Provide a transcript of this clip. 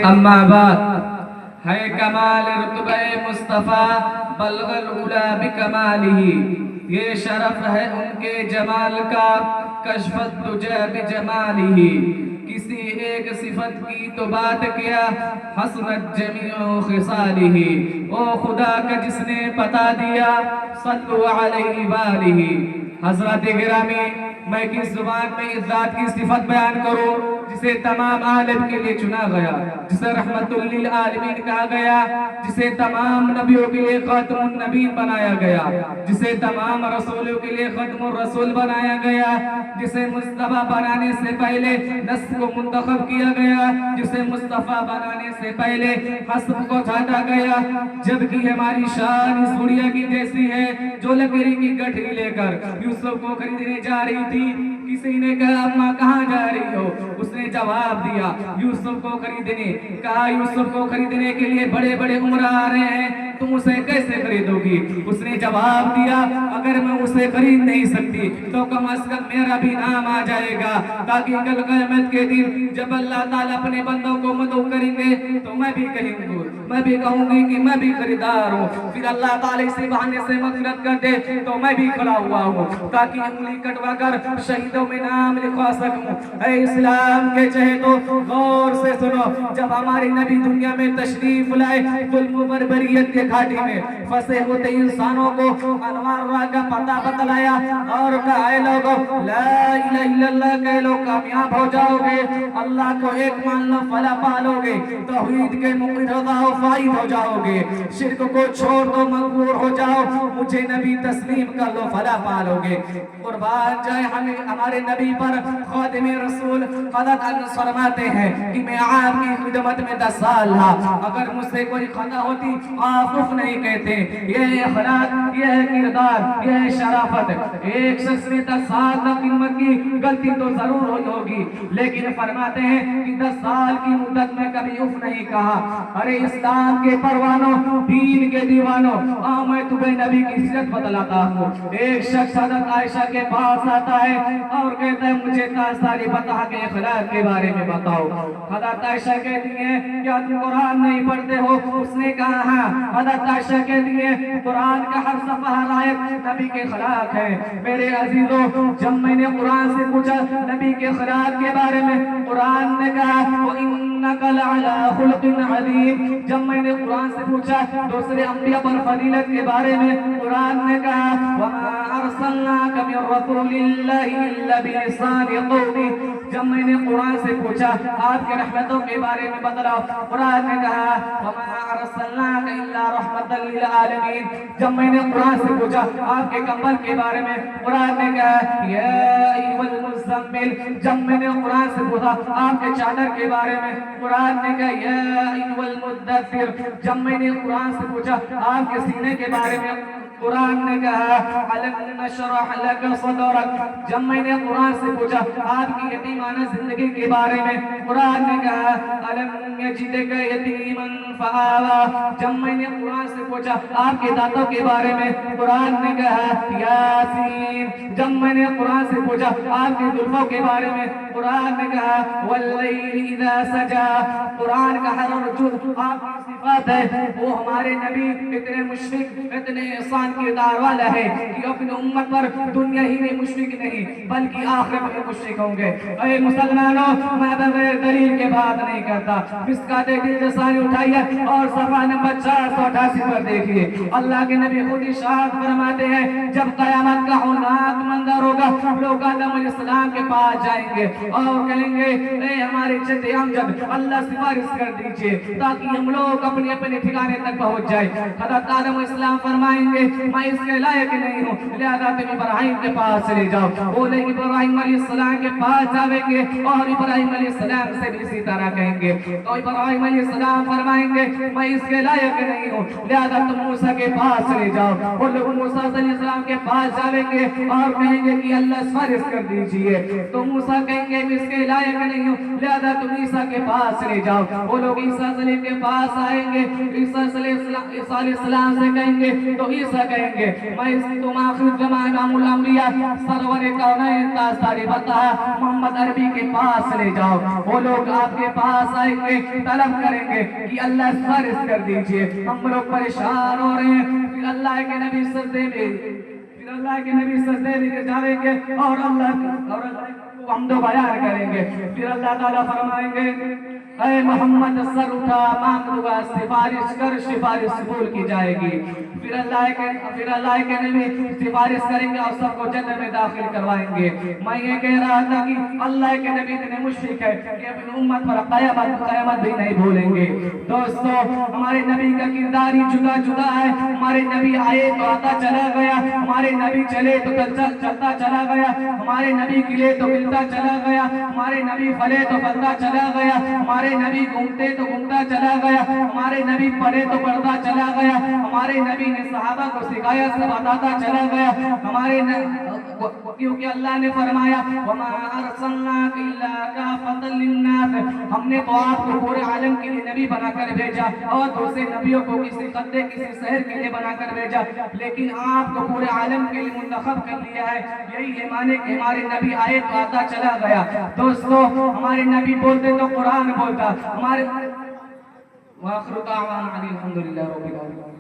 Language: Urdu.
اما بعد، ہے کمال رتبہ مصطفیٰ بلغ العلا بکمالہ، یہ شرف ہے ان کے جمال کا کشف الدجی بجمالہ۔ کسی ایک صفت کی تو بات کیا حسنت جمیع خصالہ، او خدا کا جس نے بتا دیا صلو علیہ وآلہ۔ حضرات گرامی، میں کس زبان میں اس ذات کی صفت بیان کروں جسے تمام عالم کے لیے چنا گیا، جسے رحمت للعالمین کہا گیا، جسے تمام نبیوں کے لیے خاتم النبیین بنایا گیا، جسے تمام رسولوں کے لیے ختم الرسول بنایا گیا، جسے مصطفیٰ بنانے سے پہلے نسب کو منتخب کیا گیا، جسے مصطفیٰ بنانے سے پہلے حسب کو چھاٹا گیا، جبکہ ہماری شان اس گڑیا کی جیسی ہے جو لکڑی کی گٹھی لے کر یوسف کو خریدنے جا رہی تھی۔ کسی نے کہا اماں کہاں جا رہی ہو؟ اس نے جواب دیا یوسف کو خریدنے۔ کہا یوسف کو خریدنے کے لیے بڑے بڑے عمرہ آ رہے ہیں، تم اسے کیسے خریدو گی؟ اس نے جواب دیا اگر میں اسے خرید نہیں سکتی تو کم از کم میرا بھی نام آ جائے گا، تاکہ کل قیامت کے دن جب اللہ تعالیٰ اپنے بندوں کو مدعو کریں گے تو میں بھی کہوں گی کہ میں بھی خریدار ہوں، پھر اللہ تعالیٰ اسی بہانے سے مغفرت کر دے تو میں بھی کھڑا ہوا ہوں، تاکہ انگلی کٹوا کر شہیدوں میں نام لکھوا سکوں۔ اے اسلام کے چہتوں، غور سے سنو، جب ہمارے نبی دنیا میں تشریف لائے، ظلم و بربریت کے گھاٹی میں پھنسے ہوتے انسانوں کو انوار راہ کا پتہ بتلایا اور کہا اے لوگو لا الہ الا اللہ کہہ لو کامیاب ہو جاؤ گے، اللہ کو ایک مان لو فلاح پالو گے، توحید کے مقرر و فائد ہو جاؤ گے، شرک کو چھوڑ دو مغفور ہو جاؤ، مجھے نبی تسلیم کر لو فلاح پالو گے۔ قربان جائے ہمارے نبی پر خادم رسول حضرت انس فرماتے ہیں کہ میں آپ کی خدمت میں 10 سال تھا، اگر مجھ سے کوئی خطا ہوتی آپ اف نہیں کہتے۔ یہ اخلاق، یہ کردار، یہ شرافت، ایک شخص نے 10 سال تک خدمت کی، غلطی تو ضرور ہوئی ہوگی لیکن فرماتے ہیں کہ 10 سال کی مدت میں کبھی اف نہیں کہا۔ ارے اسلام کے پروانوں، دین کے دیوانوں، میں تمہیں نبی کی سیرت بتلاتا ہوں۔ ایک شخص حضرت عائشہ کے پاس آتا ہے اور کہتا ہے مجھے تاجداری بتا کے اخلاق کے بارے میں بتاؤ۔ حضرت عائشہ کہتی ہیں کیا تم قرآن نہیں پڑھتے ہو؟ اس نے کہا ہاں۔ حضرت عائشہ کہتی ہیں قرآن کا ہر صفحہ ہر آیت نبی کے اخلاق ہے۔ میرے عزیزوں، جب میں نے قرآن سے پوچھا نبی کے اخلاق کے بارے میں، قرآن نے کہا وَإِنَّكَ لَعَلَىٰ خُلُقٍ عَظِيمٍ۔ جب میں نے قرآن سے پوچھا دوسرے انبیاء پر فضیلت کے بارے میں، قرآن نے کہا وَمَا أَرْسَلْنَاكَ مِن رَّسُولٍ اللَّهِ إِلَّا بِلِسَانِ قَوْمِهِ۔ جب میں نے قرآن سے پوچھا آپ کے رحمتوں کے بارے میں بتلاؤ، قرآن نے کہا وَمَا أَرْسَلْنَاكَ إِلَّا رَحْمَةً لِّلْعَالَمِينَ۔ جب میں نے قرآن سے پوچھا آپ کے کمبل کے بارے میں، قرآن نے کہا یا أَيُّهَا الْمُزَّمِّلُ۔ جب میں نے قرآن سے پوچھا آپ کے چادر کے بارے میں، قرآن نے کہا یا أَيُّهَا الْمُدَّثِّرُ۔ جب میں نے قرآن سے پوچھا آپ کے سینے کے بارے میں، قرآن نے کہا أَلَمْ نَشْرَحْ لَكَ صَدْرَكَ۔ جب میں نے قرآن سے پوچھا آپ کی یتیمانہ زندگی کے بارے میں، قرآن نے کہا أَلَمْ يَجِدْكَ يَتِيمًا فَآوَىٰ۔ جب میں نے قرآن سے پوچھا آپ کے دانتوں کے بارے میں، قرآن نے کہا یاسین۔ جب میں نے قرآن سے پوچھا آپ کے زلفوں کے بارے میں، قرآن نے کہا وَاللَّيْلِ إِذَا سَجَىٰ۔ قرآن کا ہر رجوع آپ کی صفات ہے۔ وہ ہمارے نبی اتنے مشفق، اتنے احسان کردار والا ہے کہ اپنی امت پر دنیا ہی میں مشفق نہیں بلکہ آخرت میں مشفق ہوں گے۔ اے مسلمانوں، میں بغیر دلیل کے بات نہیں کرتا۔ مشکوٰۃ دل رسانی اٹھائیے اور صفحہ نمبر 488 پر دیکھیے۔ اللہ کے نبی خود ارشاد فرماتے ہیں جب قیامت کا ہولناک منظر ہوگا، لوگ آدم علیہ السلام کے پاس جائیں گے اور کہیں گے اے ہمارے جد امجد اللہ سفارش کر دیجئے تاکہ ہم لوگ اپنے اپنے ٹھکانے تک پہنچ جائیں۔ حضرت آدم علیہ السلام فرمائیں گے میں اس کے لائق نہیں ہوں، لہذا تم ابراہیم کے پاس چلے جاؤ۔ بولے ابراہیم علیہ السلام کے پاس جاویں گے اور ابراہیم علیہ السلام سے بھی اسی طرح کہیں گے تو ابراہیم علیہ السلام فرمائیں گے میں اس کے لائق نہیں ہوں، لہذا تم موسیٰ کے پاس چلے جاؤ۔ وہ لوگ موسیٰ علیہ السلام کے پاس جاویں گے اور کہیں گے کہ اللہ سفارش کر دیجئے تو موسیٰ کہیں گے میں اس کے لائق نہیں ہوں، لہذا تم عیسیٰ کے پاس لے جاؤ. وہ لوگ عیسیٰ سلیم کے پاس آئیں گے, عیسیٰ علیہ السلام سے کہیں گے تو عیسیٰ کہیں گے میں تم آخر زمان امام الانبیاء سرور کونین تاجدار بطحہ محمد عربی کے پاس لے جاؤ. وہ لوگ آپ کے پاس آئیں گے, طلب کریں گے کہ اللہ فارغ کر دیجئے, ہم لوگ پریشان ہو رہے ہیں. پھر اللہ کے نبی سجدے میں جائیں گے اور اللہ کو حمد و بیان کریں گے. پھر اللہ تعالیٰ فرمائیں گے اے محمد سر اٹھا, مانگ دعا, سفارش کر, سفارش قبول کی جائے گی. پھر اللہ کے نبی سفارش کریں گے اور سب کو جنت میں داخل کروائیں گے. میں یہ کہہ رہا تھا کہ اللہ کے نبی اتنے مشفق ہے کہ اپنی امت پر قیامت بھی نہیں بھولیں گے. دوستو ہمارے نبی کا کردار ہی جدا جدا ہے. ہمارے نبی آئے تو آتا چلا گیا, ہمارے نبی چلے تو چلتا چلا گیا, ہمارے نبی کھلے تو کھلتا چلا گیا, ہمارے نبی پھلے تو پھلتا چلا گیا, ہمارے نبی گھومتے تو گھومتا چلا گیا, ہمارے نبی پڑھے تو پڑھتا چلا گیا, ہمارے نبی نے صحابہ کو سکھایا سب بتاتا چلا گیا. ہمارے کیونکہ اللہ نے فرمایا وَمَا أَرْسَلْنَاكَ إِلَّا كَافَةً لِلنَّاسِ, ہم نے تو آپ کو پورے عالم کے لیے نبی بنا کر بھیجا اور دوسرے نبیوں کو کسی خطے کسی شہر کے لیے بنا کر بھیجا, لیکن آپ کو پورے عالم کے لیے منتخب کر لیا ہے. یہی ہے مانے کہ ہمارے نبی آئے تو آتا چلا گیا. دوستو ہمارے نبی بولتے تو قرآن بولتا. ہمارے وآخر دعوانا الحمدللہ رب العالمین.